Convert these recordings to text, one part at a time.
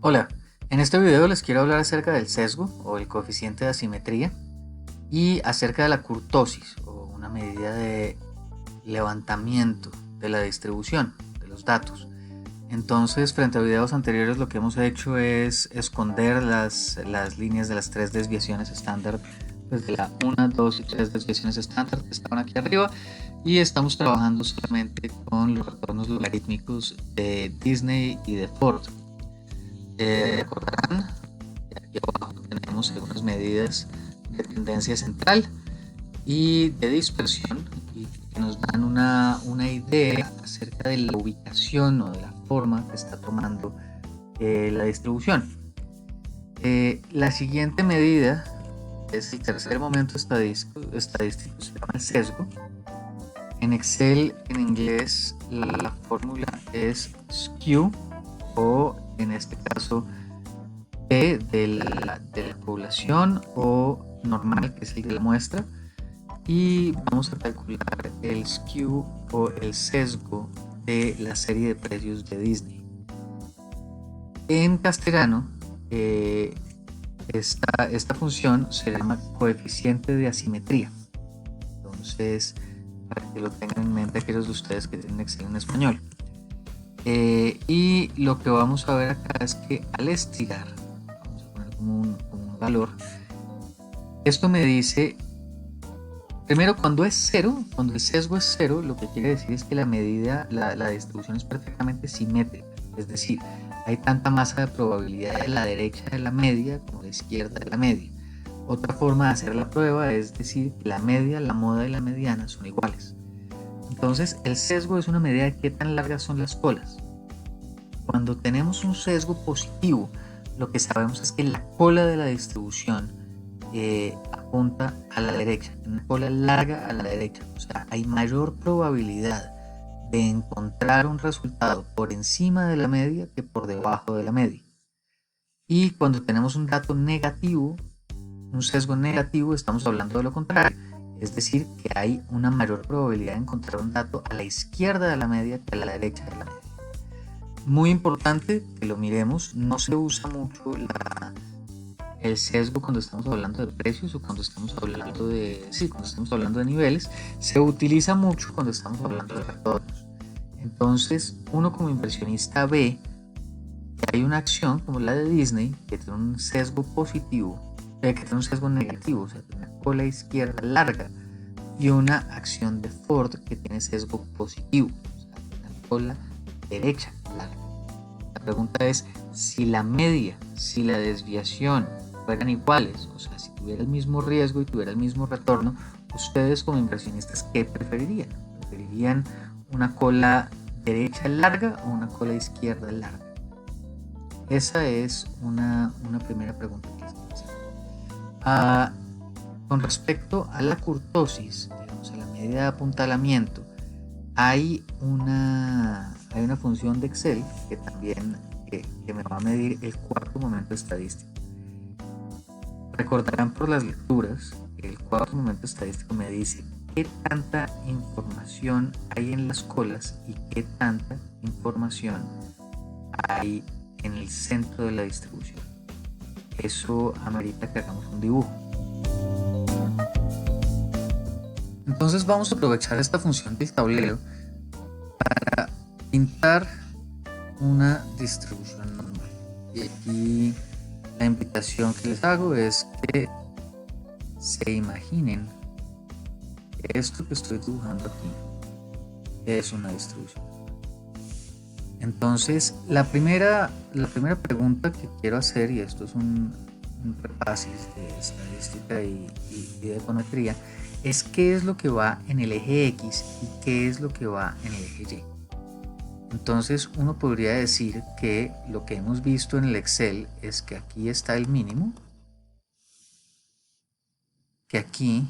Hola, en este video les quiero hablar acerca del sesgo o el coeficiente de asimetría y acerca de la kurtosis o una medida de levantamiento de la distribución de los datos. Entonces, frente a videos anteriores, lo que hemos hecho es esconder las líneas de las tres desviaciones estándar, pues de la 1, 2 y 3 desviaciones estándar que estaban aquí arriba, y estamos trabajando solamente con los retornos logarítmicos de Disney y de Ford. Recordarán, aquí abajo tenemos algunas medidas de tendencia central y de dispersión y que nos dan una idea acerca de la ubicación o de la forma que está tomando la distribución. La siguiente medida es el tercer momento estadístico, se llama el sesgo. En Excel, en inglés, la fórmula es skew, o en este caso P de la población, o normal, que es el de la muestra, y vamos a calcular el skew o el sesgo de la serie de precios de Disney. En castellano, esta función se llama coeficiente de asimetría. Entonces, para que lo tengan en mente aquellos de ustedes que tienen Excel en español. Y lo que vamos a ver acá es que al estirar, vamos a poner como un valor, esto me dice, primero, cuando es cero, cuando el sesgo es cero, lo que quiere decir es que la medida, la distribución es perfectamente simétrica, es decir, hay tanta masa de probabilidad de la derecha de la media como de la izquierda de la media. Otra forma de hacer la prueba es decir que la media, la moda y la mediana son iguales. Entonces, el sesgo es una medida de qué tan largas son las colas. Cuando tenemos un sesgo positivo, lo que sabemos es que la cola de la distribución apunta a la derecha, una cola larga a la derecha. O sea, hay mayor probabilidad de encontrar un resultado por encima de la media que por debajo de la media. Y cuando tenemos un dato negativo, un sesgo negativo, estamos hablando de lo contrario. Es decir, que hay una mayor probabilidad de encontrar un dato a la izquierda de la media que a la derecha de la media. Muy importante que lo miremos, no se usa mucho el sesgo cuando estamos hablando de precios o cuando estamos hablando de niveles. Se utiliza mucho cuando estamos hablando de retornos. Entonces, uno como inversionista ve que hay una acción como la de Disney que tiene un sesgo positivo, que tiene un sesgo negativo, o sea, tiene una cola izquierda larga, y una acción de Ford que tiene sesgo positivo, o sea, una cola derecha larga. La pregunta es, si la media, si la desviación fueran iguales, o sea, si tuviera el mismo riesgo y tuviera el mismo retorno, ustedes como inversionistas, ¿qué preferirían? ¿Preferirían una cola derecha larga o una cola izquierda larga? Esa es una primera pregunta que les quiero hacer. Con respecto a la kurtosis, digamos, a la medida de apuntalamiento, hay una función de Excel que también que me va a medir el cuarto momento estadístico. Recordarán por las lecturas que el cuarto momento estadístico me dice qué tanta información hay en las colas y qué tanta información hay en el centro de la distribución. Eso amerita que hagamos un dibujo. Entonces vamos a aprovechar esta función del tablero para pintar una distribución normal. Y aquí la invitación que les hago es que se imaginen que esto que estoy dibujando aquí es una distribución. Entonces la primera pregunta que quiero hacer, y esto es un repasis de estadística y de econometría, es qué es lo que va en el eje X y qué es lo que va en el eje Y. Entonces uno podría decir que lo que hemos visto en el Excel es que aquí está el mínimo, que aquí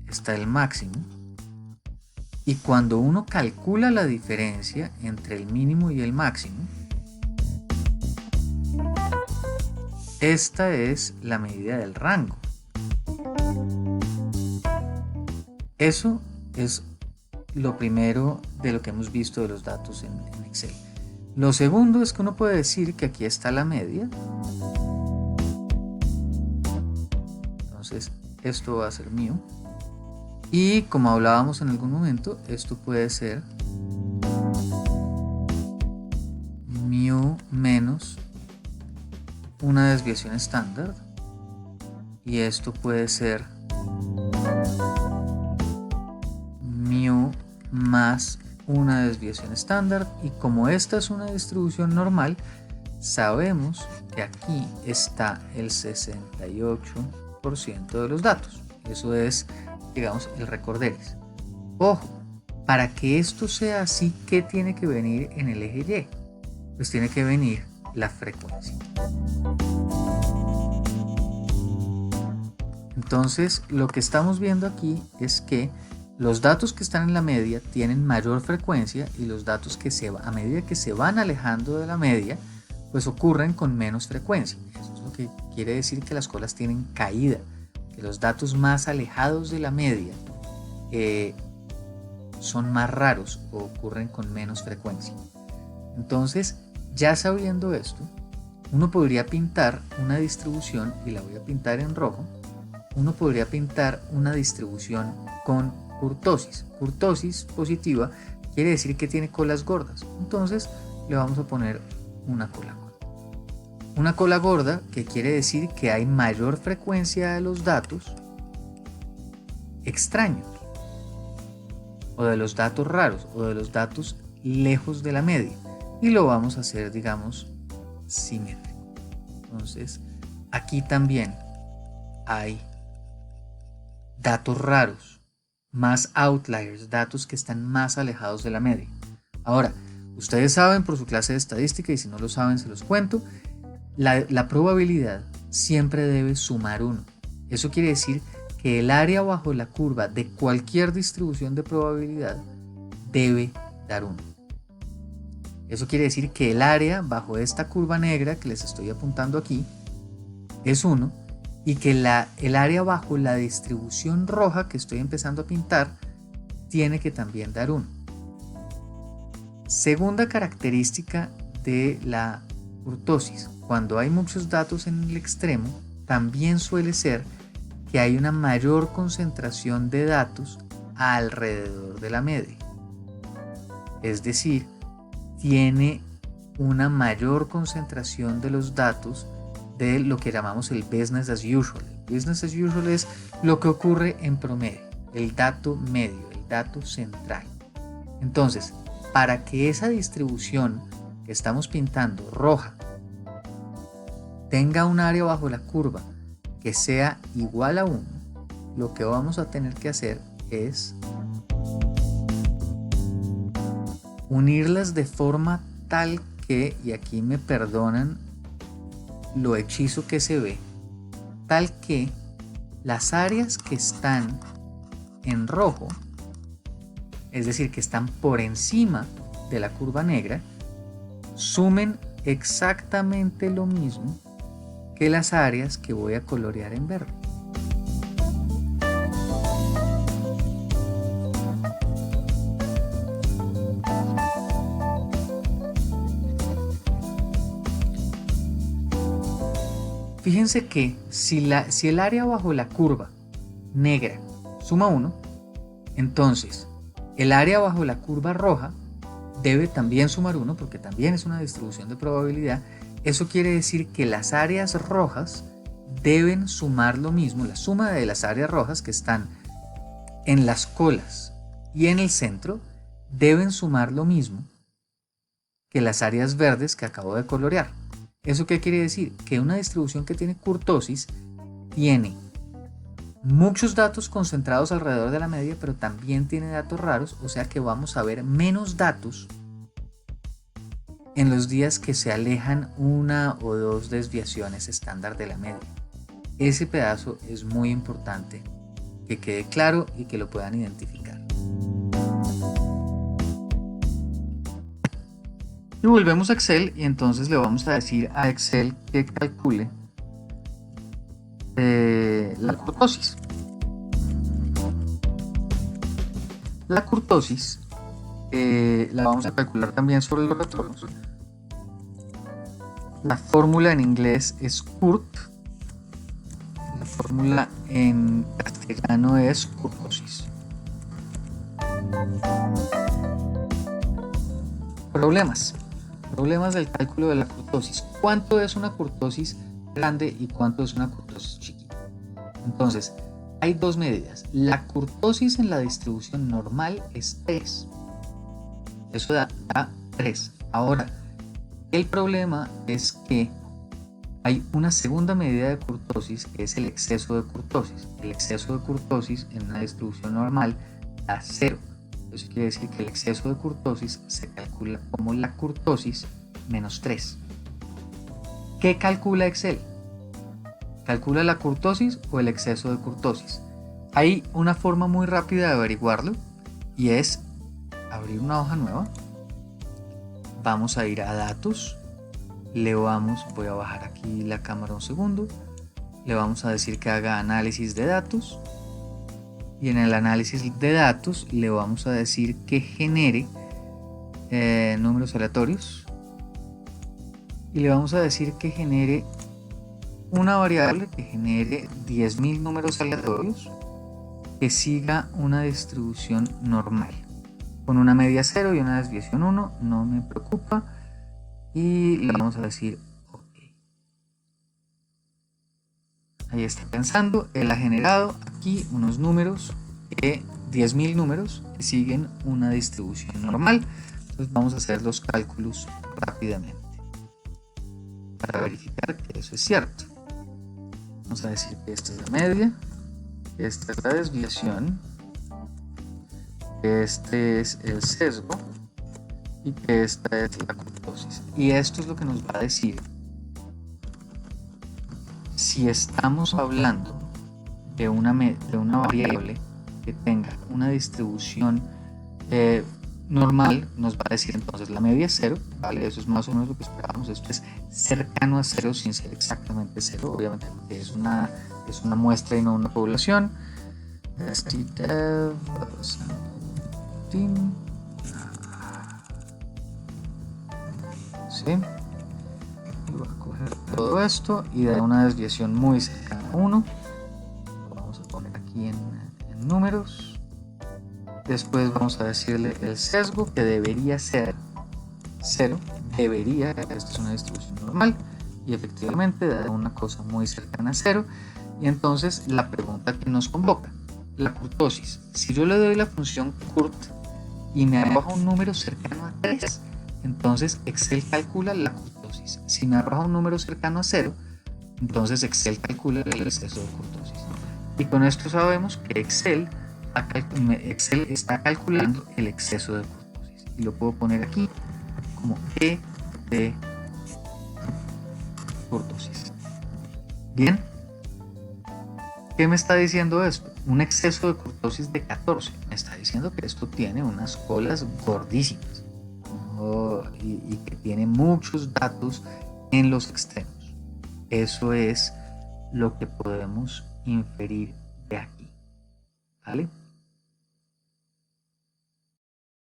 está el máximo, y cuando uno calcula la diferencia entre el mínimo y el máximo, esta es la medida del rango. Eso es lo primero de lo que hemos visto de los datos en Excel. Lo segundo es que uno puede decir que aquí está la media. Entonces esto va a ser mu. Y como hablábamos en algún momento, esto puede ser mu menos una desviación estándar. Y esto puede ser mu más una desviación estándar. Y como esta es una distribución normal, sabemos que aquí está el 68% de los datos. Eso es, digamos, el recorderis. Ojo, para que esto sea así, ¿qué tiene que venir en el eje Y? Pues tiene que venir la frecuencia. Entonces, lo que estamos viendo aquí es que los datos que están en la media tienen mayor frecuencia y los datos que a medida que se van alejando de la media, pues ocurren con menos frecuencia. Eso es lo que quiere decir que las colas tienen caída, que los datos más alejados de la media son más raros o ocurren con menos frecuencia. Entonces, ya sabiendo esto, uno podría pintar una distribución, y la voy a pintar en rojo. Uno podría pintar una distribución con kurtosis. Kurtosis positiva quiere decir que tiene colas gordas. Entonces le vamos a poner una cola gorda. Una cola gorda que quiere decir que hay mayor frecuencia de los datos extraños, o de los datos raros, o de los datos lejos de la media. Y lo vamos a hacer, digamos, simétrico. Entonces aquí también hay datos raros, más outliers, datos que están más alejados de la media. Ahora, ustedes saben por su clase de estadística, y si no lo saben se los cuento, la probabilidad siempre debe sumar 1. Eso quiere decir que el área bajo la curva de cualquier distribución de probabilidad debe dar 1. Eso quiere decir que el área bajo esta curva negra que les estoy apuntando aquí es 1. Y que el área bajo la distribución roja que estoy empezando a pintar tiene que también dar 1. Segunda característica de la kurtosis: cuando hay muchos datos en el extremo, también suele ser que hay una mayor concentración de datos alrededor de la media. Es decir, tiene una mayor concentración de los datos de lo que llamamos el business as usual. El business as usual es lo que ocurre en promedio, el dato medio, el dato central. Entonces, para que esa distribución que estamos pintando roja tenga un área bajo la curva que sea igual a 1, lo que vamos a tener que hacer es unirlas de forma tal que, y aquí me perdonan lo hechizo que se ve, tal que las áreas que están en rojo, es decir, que están por encima de la curva negra, sumen exactamente lo mismo que las áreas que voy a colorear en verde. Fíjense que si el área bajo la curva negra suma 1, entonces el área bajo la curva roja debe también sumar 1, porque también es una distribución de probabilidad. Eso quiere decir que las áreas rojas deben sumar lo mismo, la suma de las áreas rojas que están en las colas y en el centro deben sumar lo mismo que las áreas verdes que acabo de colorear. ¿Eso qué quiere decir? Que una distribución que tiene kurtosis tiene muchos datos concentrados alrededor de la media, pero también tiene datos raros, o sea que vamos a ver menos datos en los días que se alejan 1 o 2 desviaciones estándar de la media. Ese pedazo es muy importante que quede claro y que lo puedan identificar. Y volvemos a Excel, y entonces le vamos a decir a Excel que calcule la kurtosis. La kurtosis la vamos a calcular también sobre los retornos. La fórmula en inglés es CURT. La fórmula en castellano es curtosis. Problemas del cálculo de la curtosis. ¿Cuánto es una curtosis grande y cuánto es una curtosis chiquita? Entonces, hay dos medidas. La curtosis en la distribución normal es 3. Eso da 3. Ahora, el problema es que hay una segunda medida de curtosis que es el exceso de curtosis. El exceso de curtosis en una distribución normal da 0. Eso quiere decir que el exceso de curtosis se calcula como la curtosis menos 3. ¿Qué calcula Excel? ¿Calcula la curtosis o el exceso de curtosis? Hay una forma muy rápida de averiguarlo y es abrir una hoja nueva. Vamos a ir a datos. Voy a bajar aquí la cámara un segundo. Le vamos a decir que haga análisis de datos. Y en el análisis de datos le vamos a decir que genere números aleatorios. Y le vamos a decir que genere una variable que genere 10.000 números aleatorios que siga una distribución normal con una media 0 y una desviación 1, no me preocupa, y le vamos a decir OK. Ahí está pensando, él ha generado aquí unos números, 10.000 números que siguen una distribución normal. Entonces vamos a hacer los cálculos rápidamente para verificar que eso es cierto. Vamos a decir que esta es la media, que esta es la desviación, que este es el sesgo y que esta es la curtosis. Y esto es lo que nos va a decir si estamos hablando de una variable que tenga una distribución normal. Nos va a decir entonces la media es 0, ¿vale? Eso es más o menos lo que esperábamos. Esto es cercano a 0 sin ser exactamente 0, obviamente porque es una muestra y no una población. ¿Sí? Y voy a coger todo esto y da una desviación muy cercana a 1. Lo vamos a poner aquí en números. Después vamos a decirle el sesgo, que debería ser 0. Debería, esta es una distribución normal y efectivamente da una cosa muy cercana a 0. Y entonces la pregunta que nos convoca, la curtosis. Si yo le doy la función curt y me arroja un número cercano a 3, entonces Excel calcula la curtosis. Si me arroja un número cercano a 0, entonces Excel calcula el exceso de curtosis. Y con esto sabemos que Excel está calculando el exceso de curtosis. Y lo puedo poner aquí como E de curtosis. Bien. ¿Qué me está diciendo esto? Un exceso de curtosis de 14. Me está diciendo que esto tiene unas colas gordísimas, ¿no? y que tiene muchos datos en los extremos. Eso es lo que podemos inferir de aquí, ¿vale?